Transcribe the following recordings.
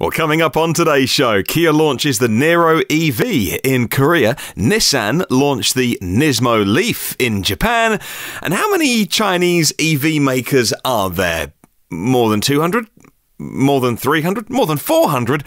Well, coming up on today's show, Kia launches the Niro EV in Korea, Nissan launched the Nismo LEAF in Japan, and how many Chinese EV makers are there? More than 200? More than 300? More than 400?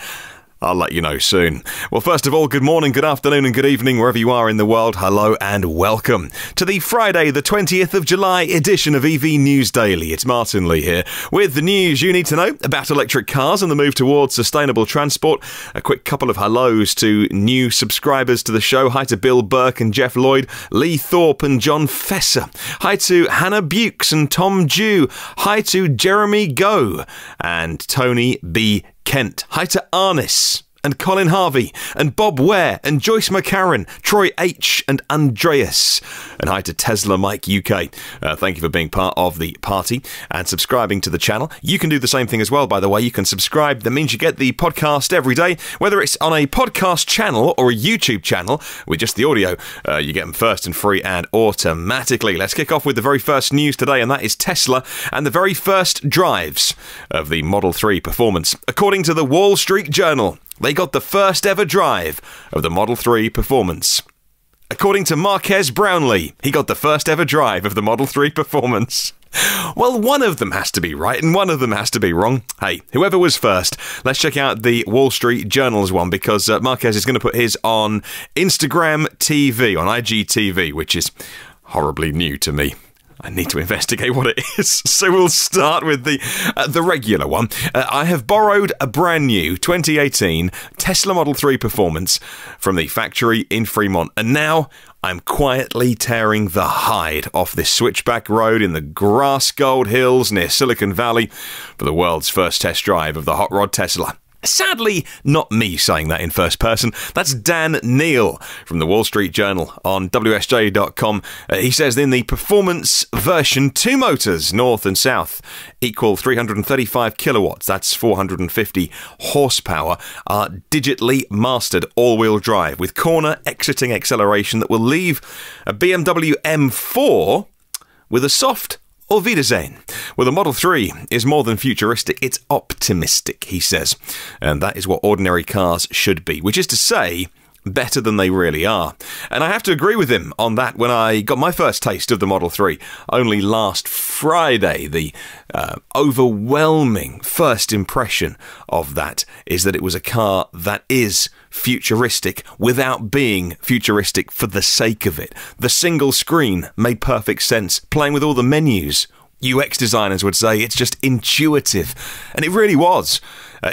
I'll let you know soon. Well, first of all, good morning, good afternoon and good evening wherever you are in the world. Hello and welcome to the Friday, the 20th of July edition of EV News Daily. It's Martyn Lee here with the news you need to know about electric cars and the move towards sustainable transport. A quick couple of hellos to new subscribers to the show. Hi to Bill Burke and Jeff Lloyd, Lee Thorpe and John Fesser. Hi to Hannah Bukes and Tom Dew. Hi to Jeremy Go and Tony B. Kent. Hi to Arnis and Colin Harvey and Bob Ware and Joyce McCarran, Troy H and Andreas. And hi to Tesla Mike UK. Thank you for being part of the party and subscribing to the channel. You can do the same thing as well, by the way. You can subscribe. That means you get the podcast every day, whether it's on a podcast channel or a YouTube channel with just the audio. You get them first and free and automatically. Let's kick off with the very first news today, and that is Tesla and the very first drives of the Model 3 Performance. According to the Wall Street Journal, they got the first ever drive of the Model 3 Performance. According to Marques Brownlee, he got the first ever drive of the Model 3 Performance. Well, one of them has to be right and one of them has to be wrong. Hey, whoever was first, let's check out the Wall Street Journal's one, because Marques is going to put his on Instagram TV, on IGTV, which is horribly new to me. I need to investigate what it is, so we'll start with the regular one. I have borrowed a brand new 2018 Tesla Model 3 Performance from the factory in Fremont, and now I'm quietly tearing the hide off this switchback road in the grass gold hills near Silicon Valley for the world's first test drive of the hot rod Tesla. Sadly, not me saying that in first person. That's Dan Neal from the Wall Street Journal on WSJ.com. He says in the Performance version, 2 motors, north and south, equal 335 kilowatts, that's 450 horsepower, are digitally mastered all-wheel drive with corner exiting acceleration that will leave a BMW M4 with a soft Auf Wiedersehen. Well, the Model 3 is more than futuristic, it's optimistic, he says. And that is what ordinary cars should be, which is to say, better than they really are. And I have to agree with him on that. When I got my first taste of the Model 3, only last Friday, the overwhelming first impression of that is that it was a car that is futuristic without being futuristic for the sake of it. The single screen made perfect sense, playing with all the menus. UX designers would say it's just intuitive, and it really was.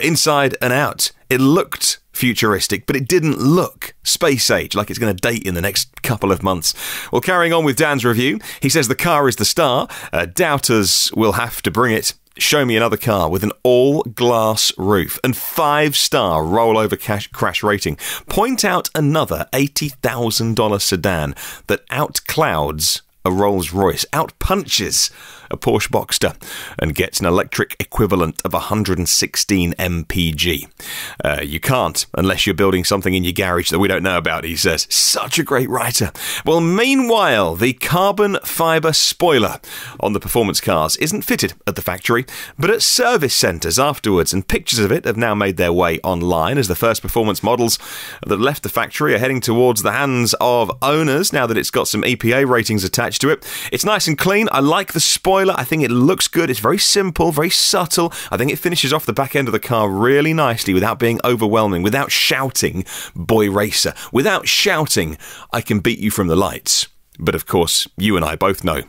Inside and out, it looked futuristic, but it didn't look space age like it's going to date in the next couple of months. Well, carrying on with Dan's review, he says the car is the star. Doubters will have to bring it. Show me another car with an all-glass roof and 5-star rollover crash rating. Point out another $80,000 sedan that outclouds a Rolls-Royce, outpunches a Porsche Boxster, and gets an electric equivalent of 116 mpg. You can't unless you're building something in your garage that we don't know about, he says. Such a great writer. Well, meanwhile, the carbon fibre spoiler on the performance cars isn't fitted at the factory, but at service centres afterwards, and pictures of it have now made their way online as the first performance models that left the factory are heading towards the hands of owners now that it's got some EPA ratings attached to it. It's nice and clean. I like the spoiler. I think it looks good. It's very simple, very subtle. I think it finishes off the back end of the car really nicely without being overwhelming, without shouting, "Boy Racer," without shouting, "I can beat you from the lights." But of course, you and I both know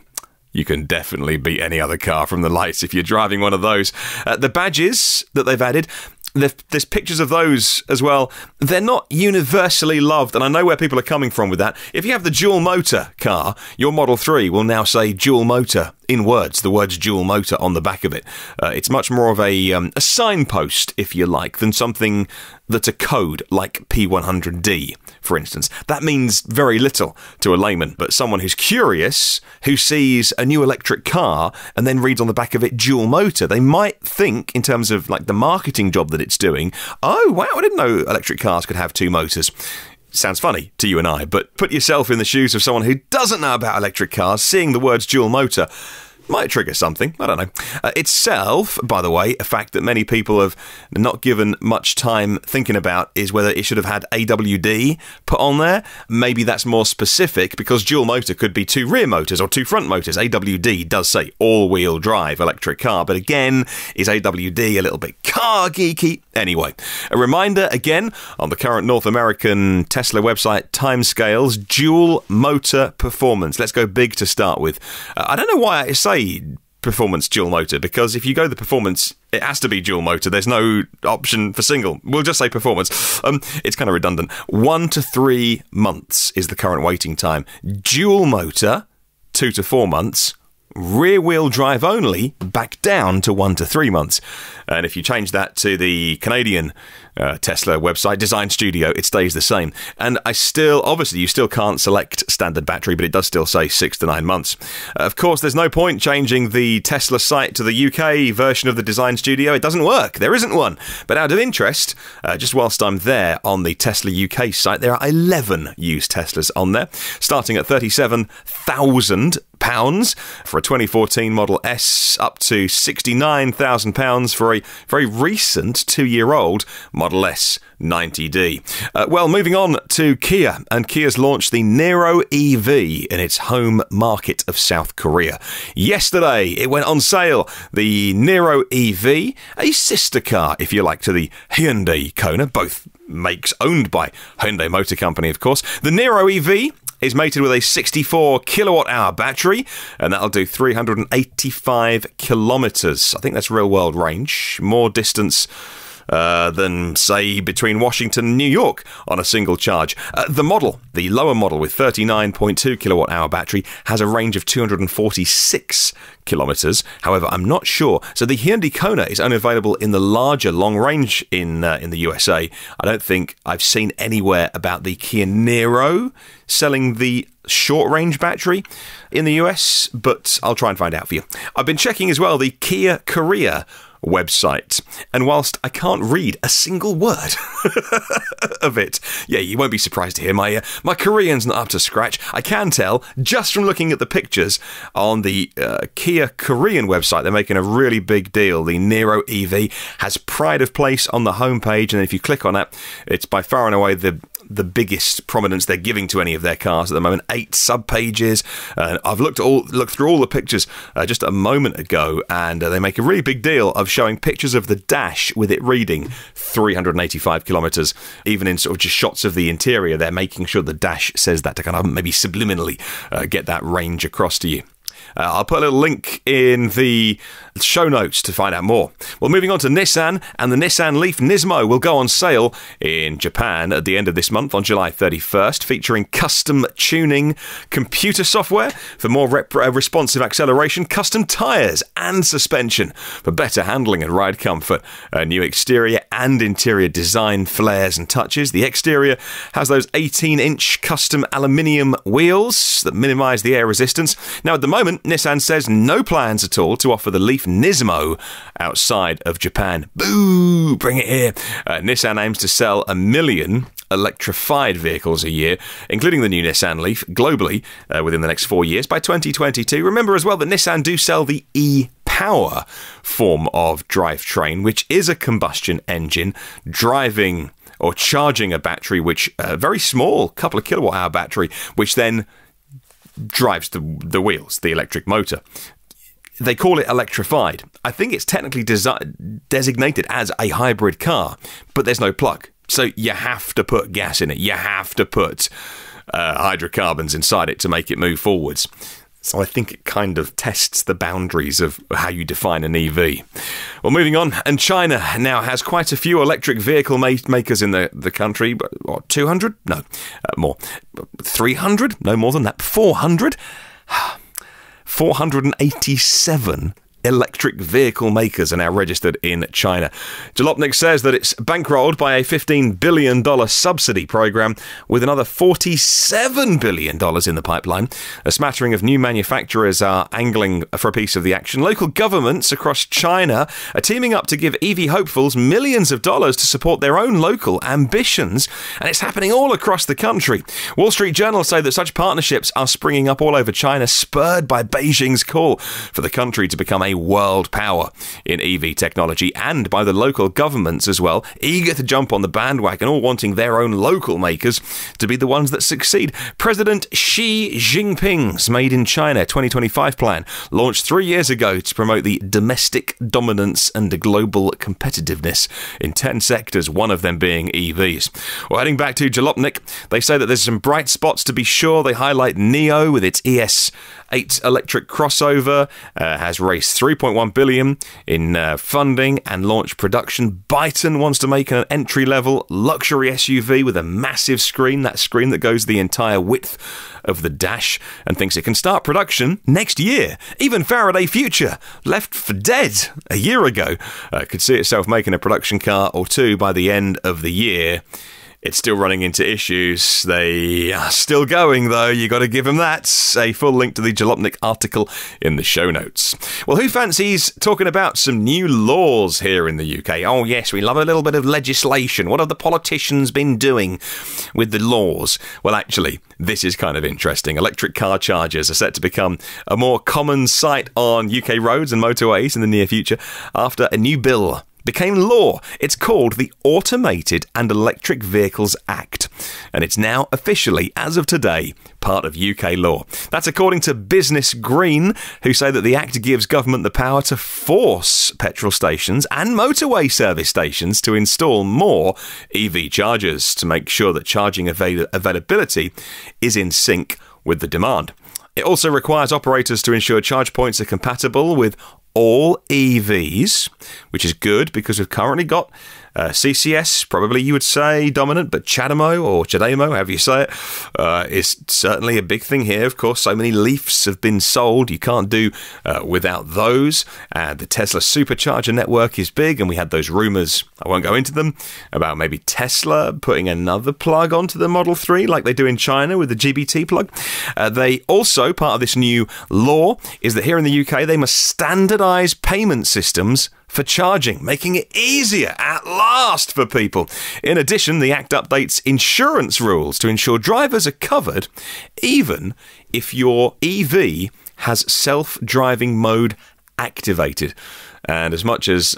you can definitely beat any other car from the lights if you're driving one of those. The badges that they've added, there's pictures of those as well. They're not universally loved, and I know where people are coming from with that. If you have the dual motor car, your Model 3 will now say dual motor in words, the words dual motor on the back of it. It's much more of a signpost, if you like, than something that's a code like P100D, for instance. That means very little to a layman, but someone who's curious, who sees a new electric car and then reads on the back of it dual motor, they might think, in terms of like the marketing job that it's doing, oh wow, I didn't know electric cars could have 2 motors. Sounds funny to you and I, but put yourself in the shoes of someone who doesn't know about electric cars, seeing the words dual motor. might trigger something. I don't know. Itself, by the way, a fact that many people have not given much time thinking about is whether it should have had AWD put on there. Maybe that's more specific because dual motor could be 2 rear motors or 2 front motors. AWD does say all-wheel drive electric car, but again, is AWD a little bit car geeky? Anyway, a reminder again on the current North American Tesla website timescales, dual motor performance. Let's go big to start with. I don't know why I say performance dual motor, because if you go the performance, it has to be dual motor. There's no option for single. We'll just say performance. It's kind of redundant. 1 to 3 months is the current waiting time. Dual motor, 2 to 4 months. Rear-wheel drive only, back down to 1 to 3 months. And if you change that to the Canadian Tesla website, Design Studio, it stays the same. And obviously, you still can't select standard battery, but it does still say 6 to 9 months. Of course, there's no point changing the Tesla site to the UK version of the Design Studio. It doesn't work. There isn't one. But out of interest, just whilst I'm there on the Tesla UK site, there are 11 used Teslas on there, starting at £37,000 for a 2014 Model S, up to £69,000 for a very recent 2-year-old Model S 90D. Well, moving on to Kia, and Kia's launched the Niro EV in its home market of South Korea. Yesterday, it went on sale. The Niro EV, a sister car, if you like, to the Hyundai Kona, both makes owned by Hyundai Motor Company, of course. The Niro EV is mated with a 64 kilowatt-hour battery, and that'll do 385 kilometres. I think that's real-world range. More distance than, say, between Washington and New York on a single charge. The lower model with 39.2 kilowatt-hour battery, has a range of 246 kilometres. However, I'm not sure. So the Hyundai Kona is only available in the larger long range in the USA. I don't think I've seen anywhere about the Kia Niro selling the short-range battery in the US, but I'll try and find out for you. I've been checking as well the Kia Korea website, and whilst I can't read a single word of it, yeah, you won't be surprised to hear my Korean's not up to scratch. I can tell just from looking at the pictures on the Kia Korean website. They're making a really big deal. The Niro EV has pride of place on the homepage, and if you click on it, it's by far and away the biggest prominence they're giving to any of their cars at the moment. 8 sub-pages. I've looked through all the pictures just a moment ago, and they make a really big deal of showing pictures of the dash with it reading 385 kilometres. Even in sort of just shots of the interior, they're making sure the dash says that to kind of maybe subliminally get that range across to you. I'll put a little link in the show notes to find out more. Well, moving on to Nissan, and the Nissan LEAF NISMO will go on sale in Japan at the end of this month on July 31st, featuring custom tuning computer software for more responsive acceleration, custom tyres and suspension for better handling and ride comfort, a new exterior and interior design flares and touches. The exterior has those 18-inch custom aluminium wheels that minimise the air resistance. Now, at the moment, Nissan says no plans at all to offer the LEAF NISMO outside of Japan. Boo! Bring it here. Nissan aims to sell 1 million electrified vehicles a year, including the new Nissan LEAF, globally within the next 4 years by 2022. Remember as well that Nissan do sell the e-Power form of drivetrain, which is a combustion engine driving or charging a battery, which very small, couple of kilowatt-hour battery, which then drives the wheels, the electric motor. They call it electrified. I think it's technically designated as a hybrid car, but there's no plug. So you have to put gas in it. You have to put hydrocarbons inside it to make it move forwards. So I think it kind of tests the boundaries of how you define an EV. Well, moving on, and China now has quite a few electric vehicle makers in the country. What, 200? No, more. 300? No more than that. 400? 487 electric vehicle makers are now registered in China. Jalopnik says that it's bankrolled by a $15 billion subsidy program with another $47 billion in the pipeline. A smattering of new manufacturers are angling for a piece of the action. Local governments across China are teaming up to give EV hopefuls millions of dollars to support their own local ambitions, and it's happening all across the country. Wall Street Journal say that such partnerships are springing up all over China, spurred by Beijing's call for the country to become a world power in EV technology, and by the local governments as well, eager to jump on the bandwagon, all wanting their own local makers to be the ones that succeed. President Xi Jinping's Made in China 2025 plan, launched 3 years ago to promote the domestic dominance and global competitiveness in 10 sectors, one of them being EVs. Well, heading back to Jalopnik, they say that there's some bright spots to be sure. They highlight Niro with its ES8 electric crossover, has raised $3.1 billion in funding and launched production. Byton wants to make an entry-level luxury SUV with a massive screen, that screen that goes the entire width of the dash, and thinks it can start production next year. Even Faraday Future, left for dead a year ago, could see itself making a production car or two by the end of the year. It's still running into issues. They are still going, though. You got to give them that. A full link to the Jalopnik article in the show notes. Well, who fancies talking about some new laws here in the UK? Oh, yes, we love a little bit of legislation. What have the politicians been doing with the laws? Well, actually, this is kind of interesting. Electric car chargers are set to become a more common sight on UK roads and motorways in the near future after a new bill became law. It's called the Automated and Electric Vehicles Act, and it's now officially, as of today, part of UK law. That's according to Business Green, who say that the Act gives government the power to force petrol stations and motorway service stations to install more EV chargers to make sure that charging availability is in sync with the demand. It also requires operators to ensure charge points are compatible with all EVs, which is good because we've currently got CCS, probably you would say dominant, but CHAdeMO, however you say it, is certainly a big thing here. Of course, so many Leafs have been sold, you can't do without those. The Tesla supercharger network is big, and we had those rumours, I won't go into them, about maybe Tesla putting another plug onto the Model 3 like they do in China with the GBT plug. They also, part of this new law, is that here in the UK they must standardise payment systems for charging, making it easier at last for people. In addition, the Act updates insurance rules to ensure drivers are covered even if your EV has self-driving mode activated. And as much as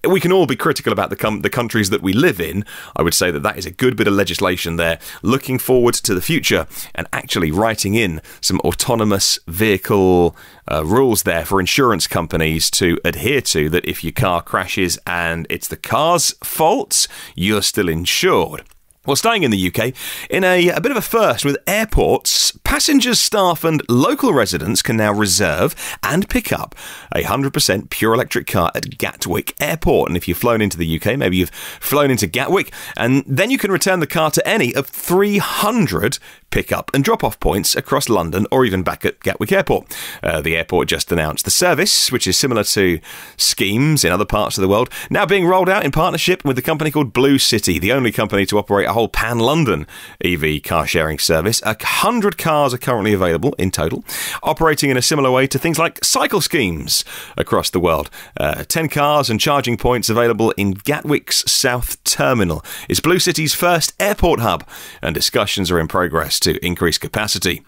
we can all be critical about the countries that we live in, I would say that that is a good bit of legislation there, looking forward to the future and actually writing in some autonomous vehicle rules there for insurance companies to adhere to, that if your car crashes and it's the car's fault, you're still insured. Well, staying in the UK, in a bit of a first with airports, passengers, staff and local residents can now reserve and pick up a 100% pure electric car at Gatwick Airport. And if you've flown into the UK, maybe you've flown into Gatwick, and then you can return the car to any of 300 pick-up and drop-off points across London or even back at Gatwick Airport. The airport just announced the service, which is similar to schemes in other parts of the world, now being rolled out in partnership with a company called Blue City, the only company to operate a whole pan-London EV car-sharing service. 100 cars are currently available in total, operating in a similar way to things like cycle schemes across the world. 10 cars and charging points available in Gatwick's South Terminal is Blue City's first airport hub, and discussions are in progress to increase capacity.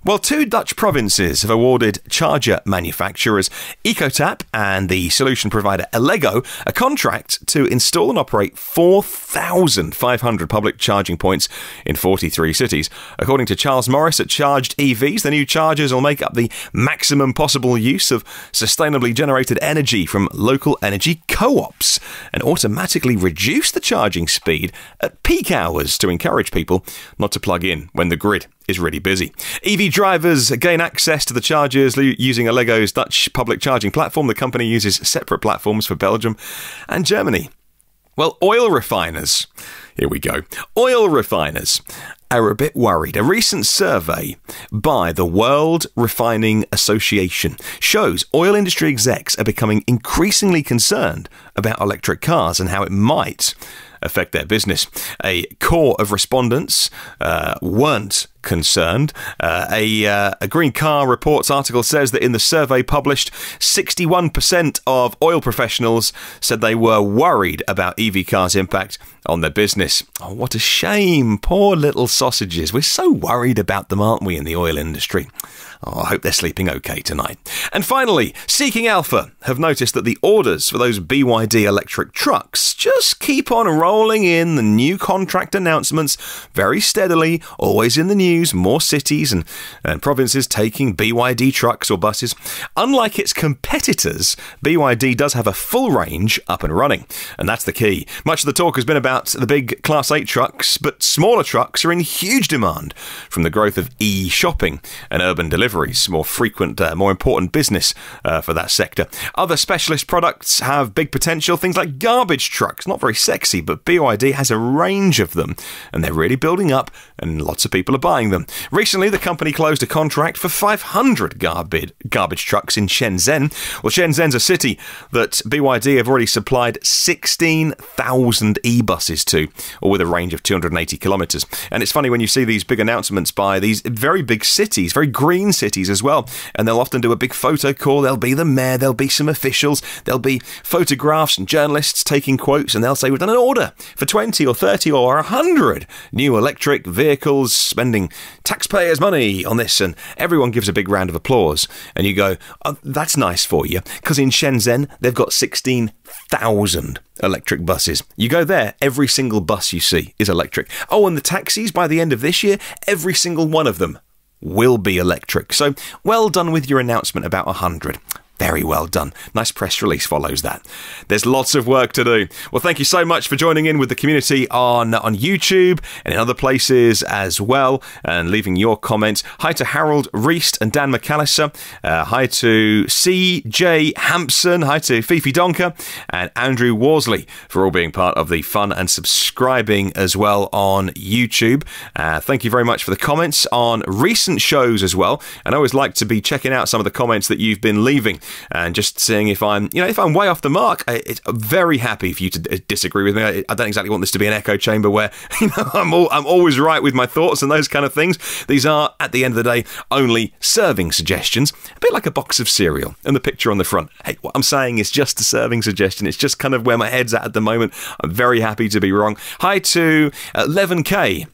Well, 2 Dutch provinces have awarded charger manufacturers Ecotap and the solution provider Allego a contract to install and operate 4,500 public charging points in 43 cities. According to Charles Morris at Charged EVs, the new chargers will make up the maximum possible use of sustainably generated energy from local energy co-ops and automatically reduce the charging speed at peak hours to encourage people not to plug in when the grid is really busy. EV drivers gain access to the chargers using Allego's Dutch public charging platform. The company uses separate platforms for Belgium and Germany. Well, oil refiners. Here we go. Oil refiners are a bit worried. A recent survey by the World Refining Association shows oil industry execs are becoming increasingly concerned about electric cars and how it might affect their business. A core of respondents weren't concerned. A Green Car Reports article says that in the survey published, 61% of oil professionals said they were worried about EV cars' impact on their business. Oh, what a shame. Poor little sausages. We're so worried about them, aren't we, in the oil industry? Oh, I hope they're sleeping okay tonight. And finally, Seeking Alpha have noticed that the orders for those BYD electric trucks just keep on rolling in. The new contract announcements very steadily, always in the news, more cities and provinces taking BYD trucks or buses. Unlike its competitors, BYD does have a full range up and running, and that's the key. Much of the talk has been about the big Class 8 trucks, but smaller trucks are in huge demand from the growth of e-shopping and urban deliveries, more frequent, more important business for that sector. Other specialist products have big potential, things like garbage trucks, not very sexy, but BYD has a range of them, and they're really building up, and lots of people are buying them. Recently, the company closed a contract for 500 garbage trucks in Shenzhen. Well, Shenzhen's a city that BYD have already supplied 16,000 e-buses to, or with a range of 280 kilometres. And it's funny when you see these big announcements by these very big cities, very green cities as well, and they'll often do a big photo call. There'll be the mayor, there'll be some officials, there'll be photographs and journalists taking quotes, and they'll say, we've done an order for 20 or 30 or 100 new electric vehicles, spending taxpayers' money on this, and everyone gives a big round of applause. And you go, oh, that's nice for you, because in Shenzhen, they've got 16,000 electric buses. You go there, every single bus you see is electric. Oh, and the taxis, by the end of this year, every single one of them will be electric. So, well done with your announcement about 100. Very well done. Nice press release follows that. There's lots of work to do. Well, thank you so much for joining in with the community on YouTube and in other places as well, and leaving your comments. Hi to Harold Reist and Dan McAllister. Hi to CJ Hampson. Hi to Fifi Donker and Andrew Worsley for all being part of the fun and subscribing as well on YouTube. Thank you very much for the comments on recent shows as well. And I always like to be checking out some of the comments that you've been leaving, and just seeing if I'm way off the mark. I'm very happy for you to disagree with me. I don't exactly want this to be an echo chamber where I'm always right with my thoughts and those kind of things. These are, at the end of the day, only serving suggestions, a bit like a box of cereal and the picture on the front. Hey, what I'm saying is just a serving suggestion. It's just kind of where my head's at the moment. I'm very happy to be wrong. Hi to 11K,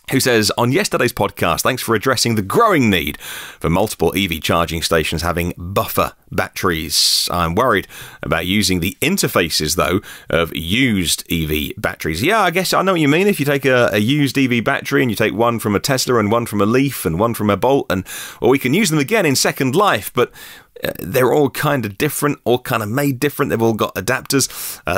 who says, on yesterday's podcast, thanks for addressing the growing need for multiple EV charging stations having buffer batteries. I'm worried about using the interfaces, though, of used EV batteries. Yeah, I guess I know what you mean. If you take a used EV battery and you take one from a Tesla and one from a Leaf and one from a Bolt, we can use them again in Second Life, but they're all kind of different, all kind of made different. They've all got adapters.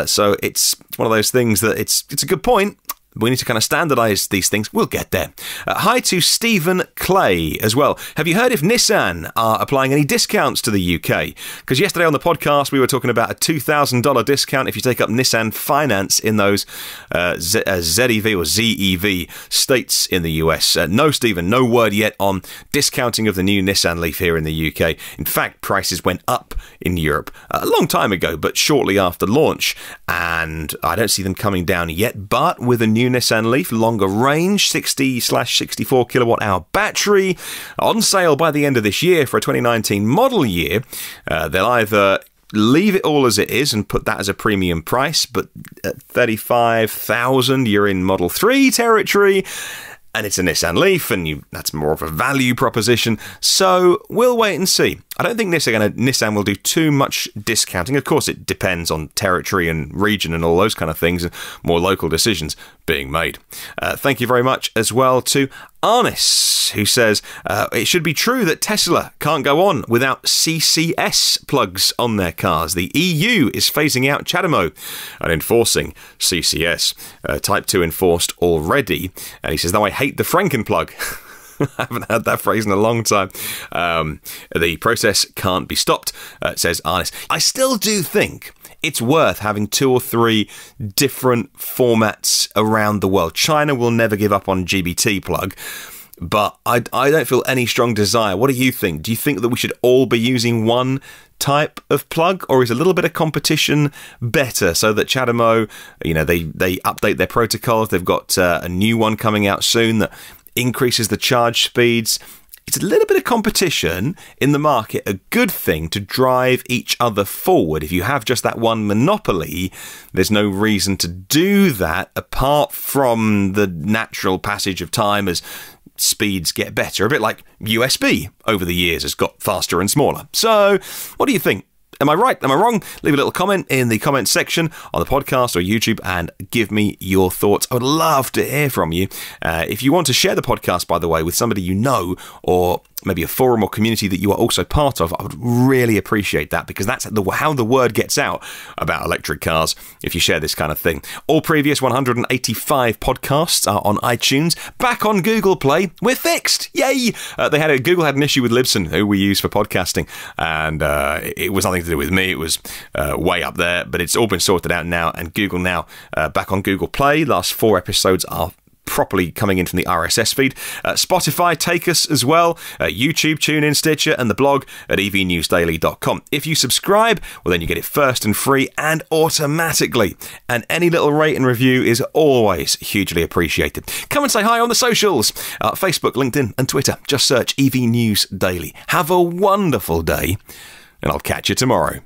So it's one of those things that it's a good point. We need to kind of standardise these things. We'll get there. Hi to Stephen Clay as well. Have you heard if Nissan are applying any discounts to the UK? Because yesterday on the podcast, we were talking about a $2,000 discount if you take up Nissan Finance in those ZEV or ZEV states in the US. No, Stephen, no word yet on discounting of the new Nissan Leaf here in the UK. In fact, prices went up in Europe a long time ago, but shortly after launch. And I don't see them coming down yet, but with a new Nissan Leaf, longer range, 60/64 kilowatt hour battery, on sale by the end of this year for a 2019 model year. They'll either leave it all as it is and put that as a premium price, but at 35,000 you're in Model 3 territory, and it's a Nissan Leaf, and that's more of a value proposition. So we'll wait and see. I don't think Nissan will do too much discounting. Of course, it depends on territory and region and all those kind of things, and more local decisions being made. Thank you very much as well to Arnis, who says, it should be true that Tesla can't go on without CCS plugs on their cars. The EU is phasing out CHAdeMO and enforcing CCS. Type 2 enforced already. And he says, though I hate the Frankenplug. I haven't heard that phrase in a long time. The process can't be stopped, says Arnis. I still do think it's worth having 2 or 3 different formats around the world. China will never give up on GBT plug, but I don't feel any strong desire. What do you think? Do you think that we should all be using one type of plug, or is a little bit of competition better, so that CHAdeMO, they update their protocols? They've got a new one coming out soon that increases the charge speeds. It's a little bit of competition in the market, a good thing to drive each other forward. If you have just that one monopoly, there's no reason to do that apart from the natural passage of time as speeds get better. A bit like USB over the years has got faster and smaller. So, what do you think? Am I right? Am I wrong? Leave a little comment in the comments section on the podcast or YouTube and give me your thoughts. I would love to hear from you. If you want to share the podcast, by the way, with somebody you know, or maybe a forum or community that you are also part of, I would really appreciate that, because that's how the word gets out about electric cars, if you share this kind of thing. All previous 185 podcasts are on iTunes, back on Google Play. We're fixed! Yay! Google had an issue with Libsyn, who we use for podcasting, and it was nothing to do with me. It was way up there, but it's all been sorted out now, and Google now back on Google Play. Last 4 episodes are properly coming in from the RSS feed. Spotify, take us as well. YouTube, TuneIn, Stitcher, and the blog at evnewsdaily.com. If you subscribe, well, then you get it first and free and automatically. And any little rate and review is always hugely appreciated. Come and say hi on the socials. Facebook, LinkedIn, and Twitter. Just search EV News Daily. Have a wonderful day, and I'll catch you tomorrow.